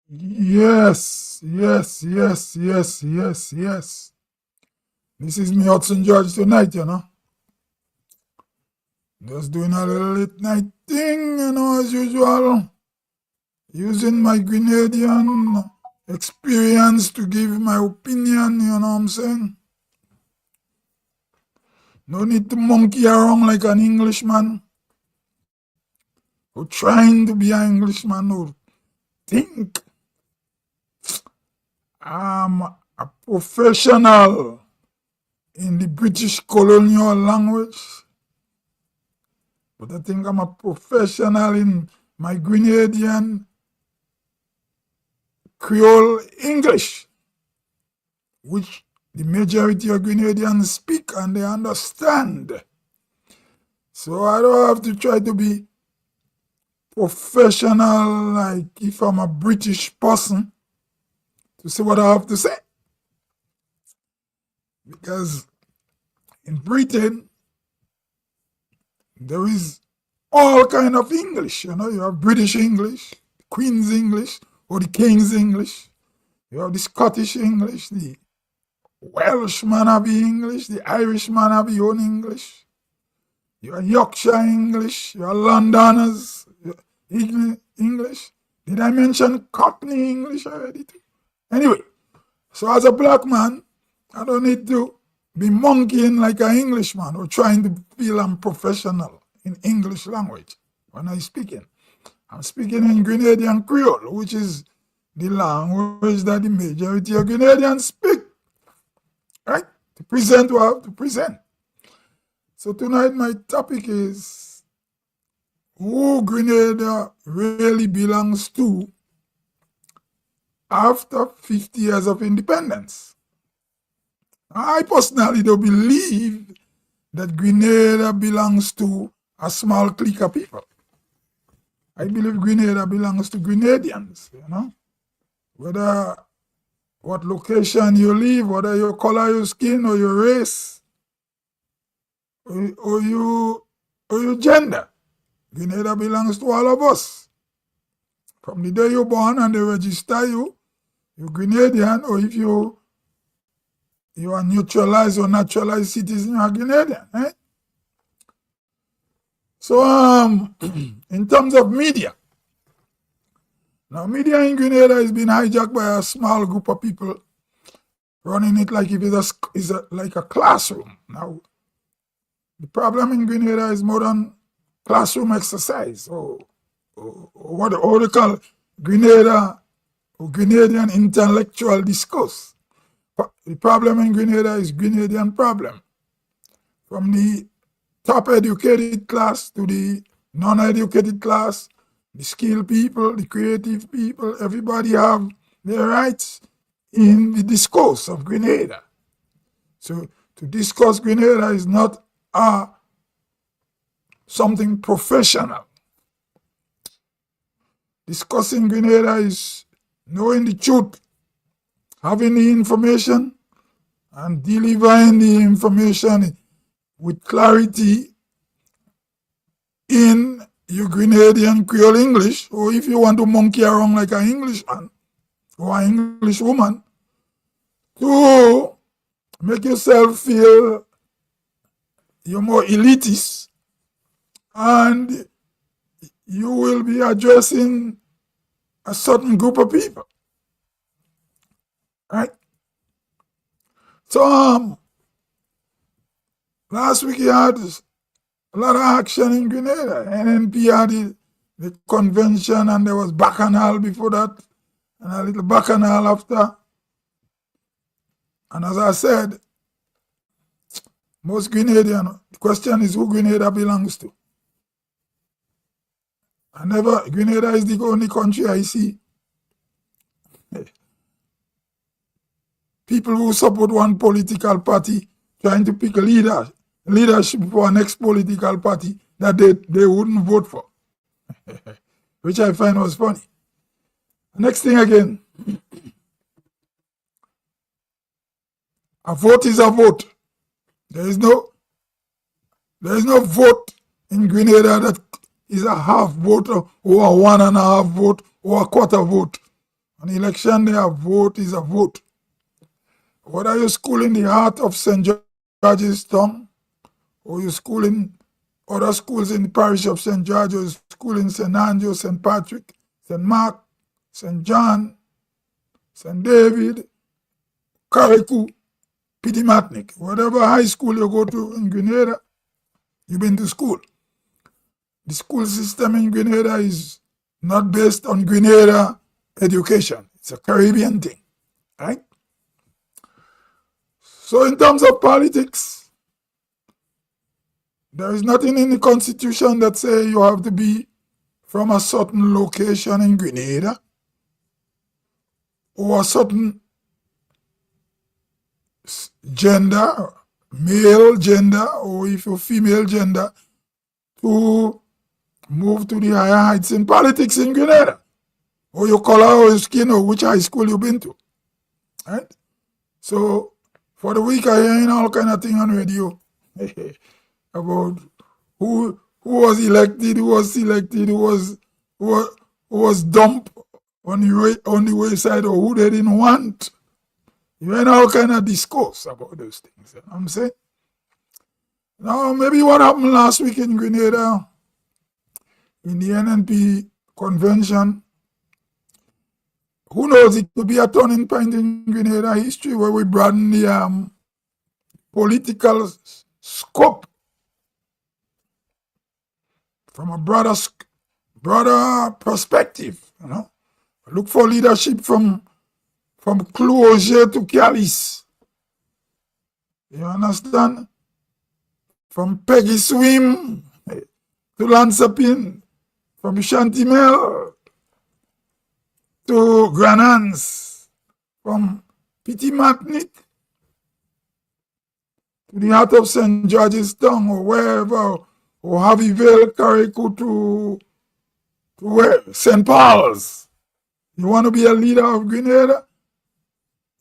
Yes, yes, yes, yes, yes, yes. This is me, Hudson George, tonight, Just doing a little late night thing, as usual. Using my Grenadian experience to give my opinion, you know what I'm saying? No need to monkey around like an Englishman who trying to be an Englishman who think I'm a professional in the British colonial language. But I think I'm a professional in my Grenadian Creole English, which the majority of Grenadians speak and they understand. So I don't have to try to be professional like if I'm a British person to say what I have to say. Because in Britain, there is all kind of English. You have British English, Queen's English, or the King's English. You have the Scottish English, the Welshman have the English, the Irishman have the own English. You have Yorkshire English, you have Londoners English. Did I mention Cockney English already too? Anyway, so as a black man, I don't need to be monkeying like an Englishman or trying to feel I'm professional in English language when I'm speaking. I'm speaking in Grenadian Creole, which is the language that the majority of Grenadians speak. Right? To present what I have to present. So tonight my topic is who Grenada really belongs to after 50 years of independence. I personally don't believe that Grenada belongs to a small clique of people. I believe Grenada belongs to Grenadians, Whether what location you live, whether your color your skin or your race or your gender. Grenada belongs to all of us. From the day you're born and they register you, you're Grenadian, or if you are neutralized or naturalized citizen, you're Grenadian. Eh? So in terms of media, now media in Grenada has been hijacked by a small group of people running it like if it's like a classroom. Now, the problem in Grenada is more than classroom exercise or what they call Grenada or Grenadian intellectual discourse. The problem in Grenada is Grenadian problem. From the top educated class to the non-educated class, the skilled people, the creative people, everybody have their rights in the discourse of Grenada. So to discuss Grenada is not something professional. Discussing Grenada is knowing the truth, having the information, and delivering the information with clarity in your Grenadian Creole English, or if you want to monkey around like an Englishman or an English woman, to make yourself feel you're more elitist and you will be addressing a certain group of people. Right? So last week you had a lot of action in Grenada. NNP had the convention and there was bacchanal before that and a little bacchanal after. And as I said, most Grenadian, the question is who Grenada belongs to. Grenada is the only country I see people who support one political party trying to pick a leadership for a next political party that they wouldn't vote for, which I find was funny. Next thing again, a vote is a vote. There is no vote in Grenada that is a half vote or a 1.5 vote or a quarter vote On election day, a vote is a vote. Whether you school in the heart of St. George's Town, or you school in other schools in the parish of St. George, or you school in St. Andrew, St. Patrick, St. Mark, St. John, St. David, Carriacou, Pitimatnik, whatever high school you go to in Grenada, you've been to school. The school system in Grenada is not based on Grenada education. It's a Caribbean thing, right? So in terms of politics, there is nothing in the constitution that say you have to be from a certain location in Grenada or a certain gender, male gender, or if you're female gender, to move to the higher heights in politics in Grenada, or your color or your skin or which high school you've been to, right? So for the week, I hearing all kind of thing on radio about who was elected, who was selected, who was dumped on the wayside, or who they didn't want. You hear all kind of discourse about those things. You know what I'm saying? Now, maybe what happened last week in Grenada, in the NNP convention, who knows, it could be a turning point in Grenada history where we broaden the political scope from a broader perspective, you know. Look for leadership from Cloger to Calice. You understand? From Peggy Swim to Lansapin, from Chantimel to Grenadians, from Pitimatnik to the heart of St. George's Town, or wherever, or Harveyville, Carriacou to where? St. Paul's. You want to be a leader of Grenada?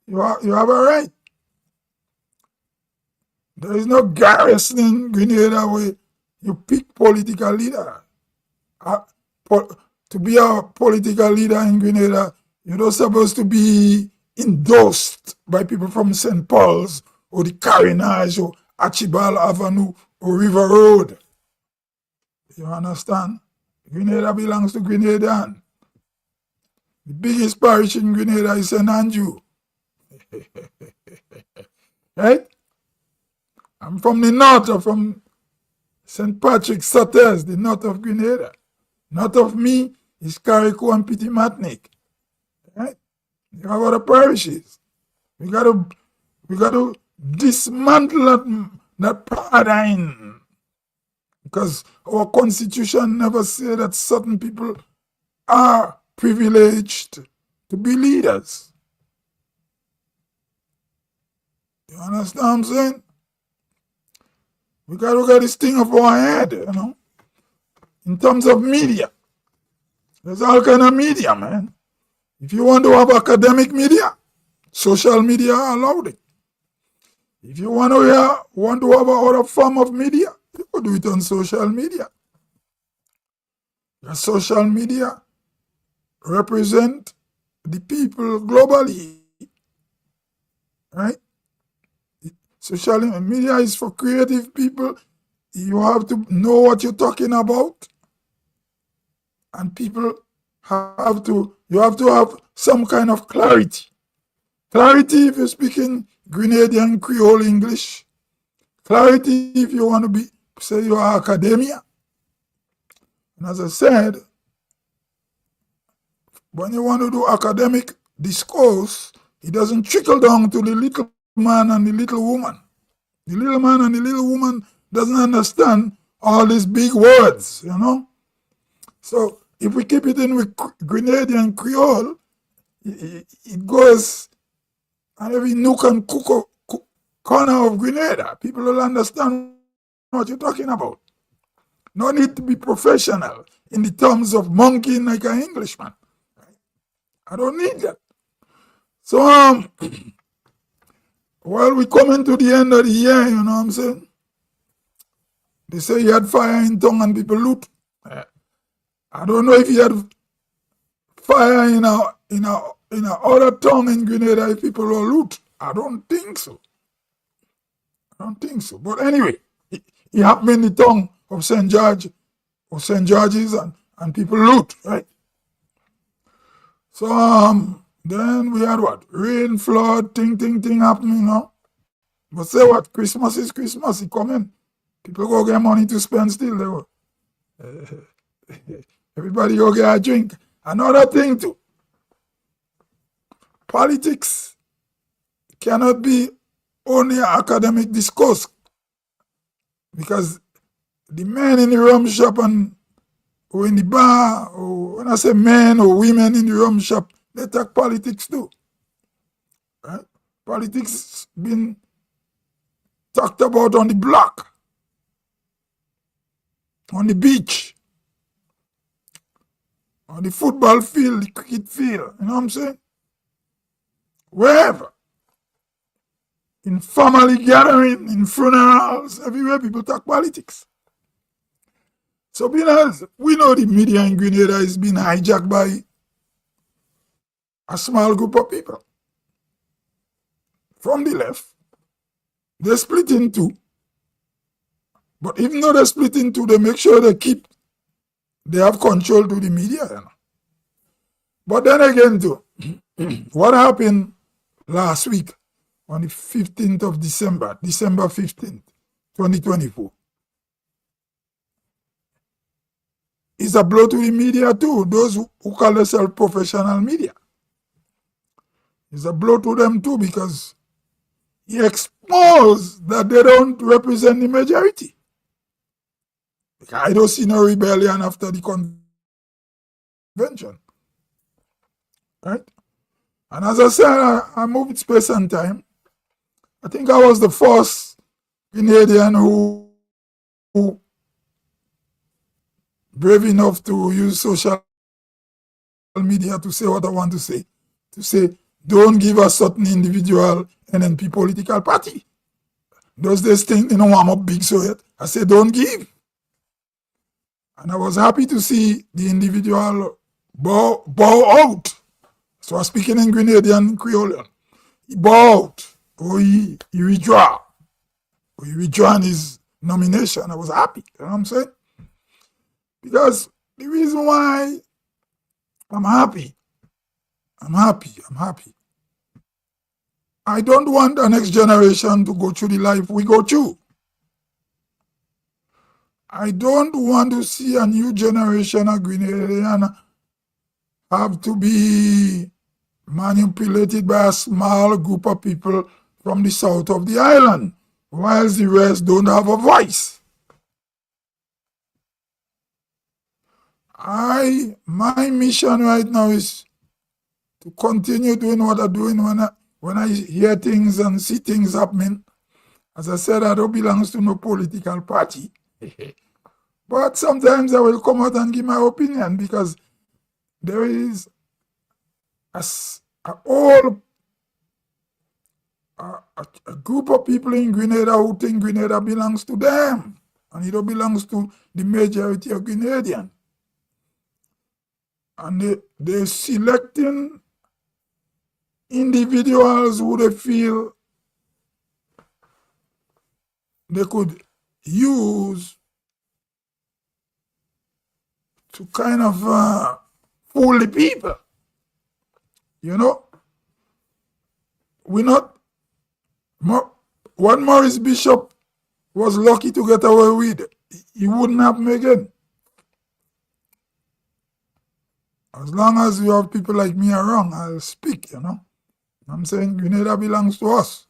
You have a right. There is no garrison in Grenada where you pick political leader. To be a political leader in Grenada, you're not supposed to be endorsed by people from St. Paul's or the Carénage or Archibald Avenue or River Road. You understand? Grenada belongs to Grenadian. The biggest parish in Grenada is St. Andrew. Right? I'm from the north, or from St. Patrick, Sotters, the north of Grenada. North of me is Carriacou and Pitimatnik. Right? You have other parishes. We got to dismantle that paradigm, because our constitution never said that certain people are privileged to be leaders. You understand what I'm saying? We got to get this thing off our head, you know. In terms of media, there's all kind of media, man. If you want to have academic media, social media allowed it. If you want to have another form of media, you could do it on social media. The social media represent the people globally, right? Social media is for creative people. You have to know what you're talking about, and people you have to have some kind of clarity. Clarity if you're speaking Grenadian Creole English. Clarity if you want to say you are academia. And as I said, when you want to do academic discourse, it doesn't trickle down to the little man and the little woman. The little man and the little woman doesn't understand all these big words, you know. So if we keep it in with Grenadian Creole, it goes and every nook and corner of Grenada. People will understand what you're talking about. No need to be professional in the terms of monkeying like an Englishman. I don't need that. So, well, we're coming to the end of the year, you know what I'm saying? They say you had fire in tongue and people loot. I don't know if you had fire in in other town in Grenada if people will loot. I don't think so. I don't think so. But anyway, it happened in the town of St. George or St. George's and people loot, right? So then we had what? Rain, flood, thing happening, you know. But say what? Christmas is Christmas. It coming. People go get money to spend still. They go. Everybody go get a drink. Another thing too. Politics cannot be only an academic discourse, because the men in the rum shop or in the bar, or when I say men or women in the rum shop, they talk politics too. Right? Politics been talked about on the block, on the beach, on the football field, the cricket field, you know what I'm saying? Wherever. In family gathering, in funerals, everywhere people talk politics. So because we know the media in Grenada is being hijacked by a small group of people. From the left, they split in two. But even though they split in two, they make sure they have control to the media. You know? But then again too, what happened last week on the 15th of December 15th, 2024, is a blow to the media too, those who call themselves professional media. It's a blow to them too, because he exposed that they don't represent the majority. I don't see no rebellion after the convention. Right? And as I said, I moved space and time. I think I was the first Grenadian who brave enough to use social media to say what I want to say. To say, don't give a certain individual NNP political party. Those days think, you know, I'm up big, so yet I say, don't give. And I was happy to see the individual bow out. So I'm speaking in Grenadian Creole. He bowed, or he withdraw. Or he withdrawn his nomination. I was happy, you know what I'm saying? Because the reason why I'm happy, I don't want the next generation to go through the life we go through. I don't want to see a new generation of Grenadian have to be manipulated by a small group of people from the south of the island, whilst the rest don't have a voice. My mission right now is to continue doing what I'm doing when I hear things and see things happening. As I said, I don't belong to no political party. But sometimes I will come out and give my opinion, because there is a group of people in Grenada who think Grenada belongs to them, and it don't belongs to the majority of Grenadians. And they're selecting individuals who they feel they could use to kind of fool the people. You know, what Maurice Bishop was lucky to get away with, he wouldn't happen again. As long as you have people like me around, I'll speak, you know. I'm saying Grenada belongs to us.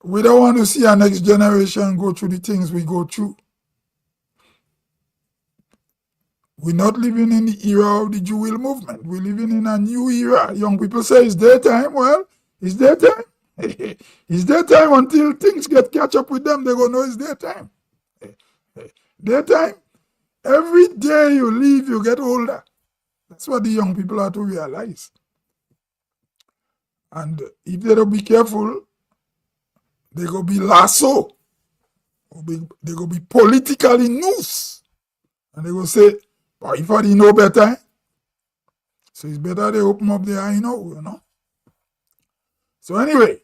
We don't want to see our next generation go through the things we go through. We're not living in the era of the Jewel movement. We're living in a new era. Young people say it's their time. Well, it's their time. It's their time until things catch up with them. They're going to know it's their time. Their time. Every day you live, you get older. That's what the young people have to realize. And if they don't be careful, they're going to be lasso. They're going to be politically noose. And they're going to say, oh, if I didn't know better, So it's better they open up their eye now, you know. So anyway,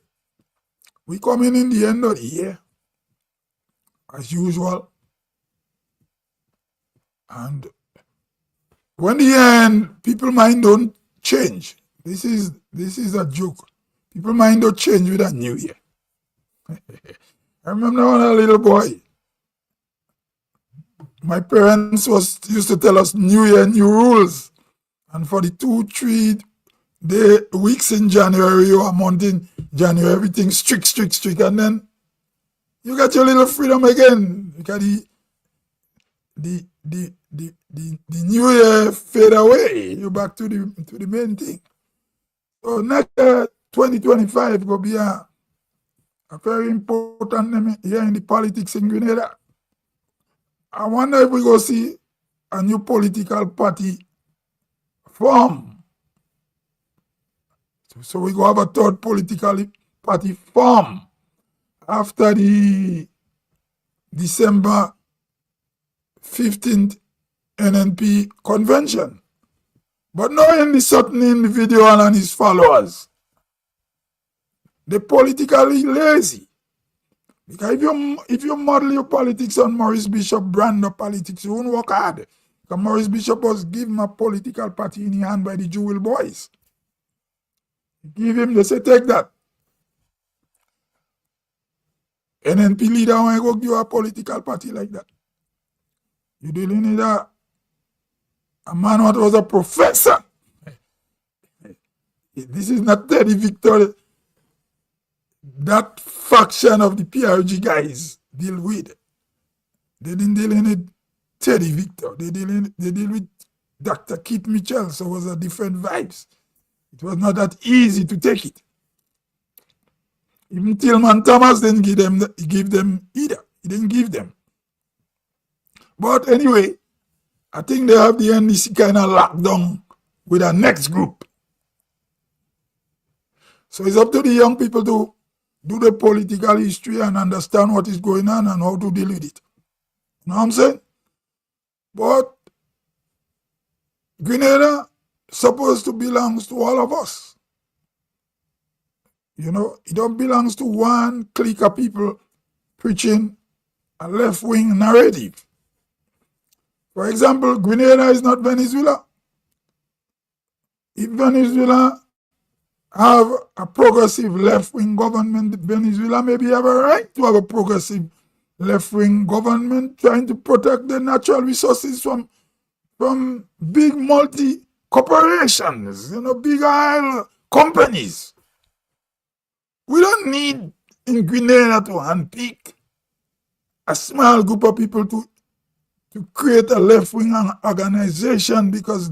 we coming in the end of the year, as usual. And when the end, people mind don't change. This is a joke. People mind don't change with a new year. I remember when I was a little boy, my parents used to tell us New Year, new rules. And for the 2-3 weeks in January or a month in January, everything strict. And then you got your little freedom again. You got the new year fade away. You're back to the main thing. So next 2025 will be a very important year in the politics in Grenada. I wonder if we go see a new political party form. So we go have a third political party form after the December 15th NNP convention. But knowing the certain individual and his followers, they're politically lazy. Because if you model your politics on Maurice Bishop brand of politics, you won't work hard. Because Maurice Bishop was given a political party in the hand by the Jewel boys. Give him, they say, take that. NNP leader want to go give a political party like that. You dealing with a man what was a professor. This is not Teddy Victor. That faction of the PRG guys deal with. They didn't deal with Teddy Victor. They deal with Dr. Keith Mitchell, so it was a different vibes. It was not that easy to take it. Even Tillman Thomas didn't give them either. He didn't give them. But anyway, I think they have the NDC kind of locked down with our next group. So it's up to the young people to do the political history and understand what is going on and how to deal with it. You know what I'm saying? But Grenada supposed to belongs to all of us. You know, it don't belongs to one clique of people preaching a left-wing narrative. For example, Grenada is not Venezuela. If Venezuela have a progressive left-wing government, Venezuela maybe have a right to have a progressive left-wing government trying to protect the natural resources from big multi-corporations, you know, big oil companies. We don't need in Grenada to handpick a small group of people to create a left-wing organization, because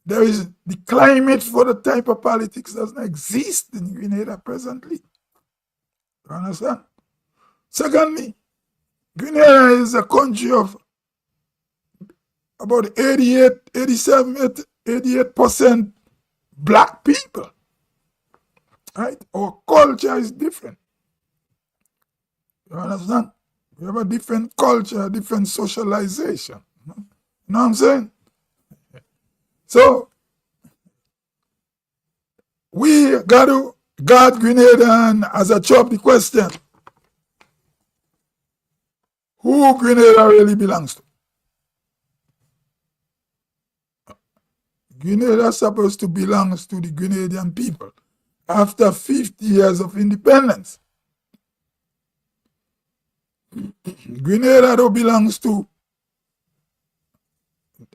there is the climate for the type of politics doesn't exist in Grenada presently. You understand? Secondly, Grenada is a country of about 88% black people. Right? Our culture is different. You understand? We have a different culture, different socialization. You know what I'm saying? So, we got to guard Grenada, and as I chop the question, who Grenada really belongs to? Grenada is supposed to belong to the Grenadian people after 50 years of independence. Grenada though belongs to,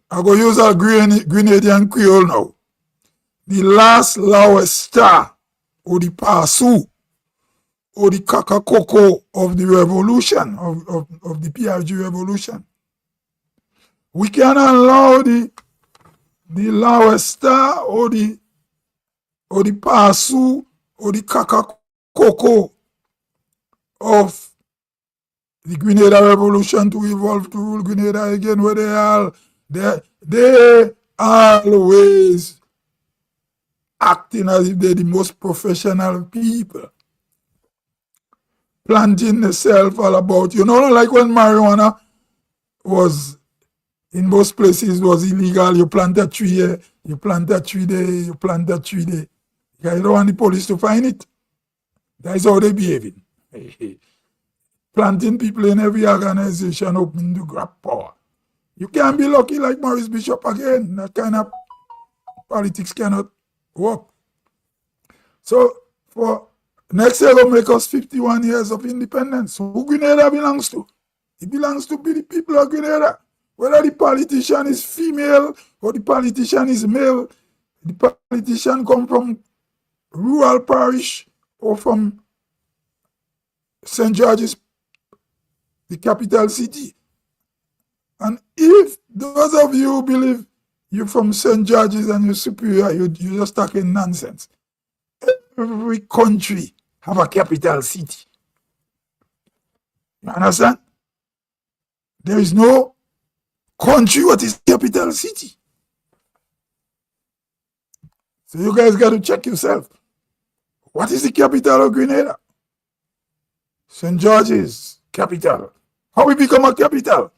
I go use a Grenadian Creole now, the last lowest star, or the Pasu, or the Kakakoko of the revolution, of the PRG revolution. We can allow the lowest star, or the Pasu, or the Kakakoko of the Grenada Revolution to evolve to rule Grenada again, where they always acting as if they're the most professional people. Planting themselves all about, you know, like when marijuana was, in most places, was illegal. You plant a tree, You plant a tree there, you plant a tree there. You don't want the police to find it. That is how they behaving. Planting people in every organization open to grab power. You can't be lucky like Maurice Bishop again. That kind of politics cannot work. So for next year will make us 51 years of independence. Who Grenada belongs to? It belongs to the people of Grenada. Whether the politician is female or the politician is male, the politician come from rural parish or from St. George's, the capital city. And if those of you who believe you're from St. George's and you're superior, you're just talking nonsense. Every country have a capital city. You understand? There is no country what is capital city. So you guys got to check yourself. What is the capital of Grenada? St. George's capital. How we become a capital?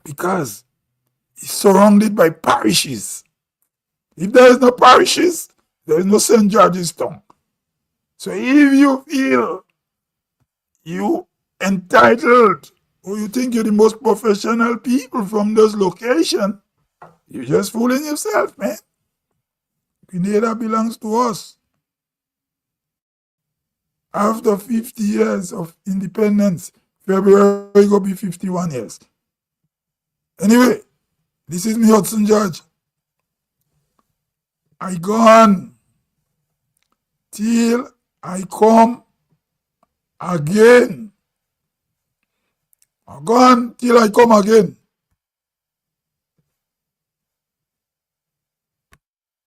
Because it's surrounded by parishes. If there is no parishes, there is no St. George's town. So if you feel you entitled or you think you're the most professional people from those locations, you're just fooling yourself, man. Grenada belongs to us. After 50 years of independence, February will be 51 years. Anyway, this is me, Hudson George. I gone till I come again. I gone till I come again.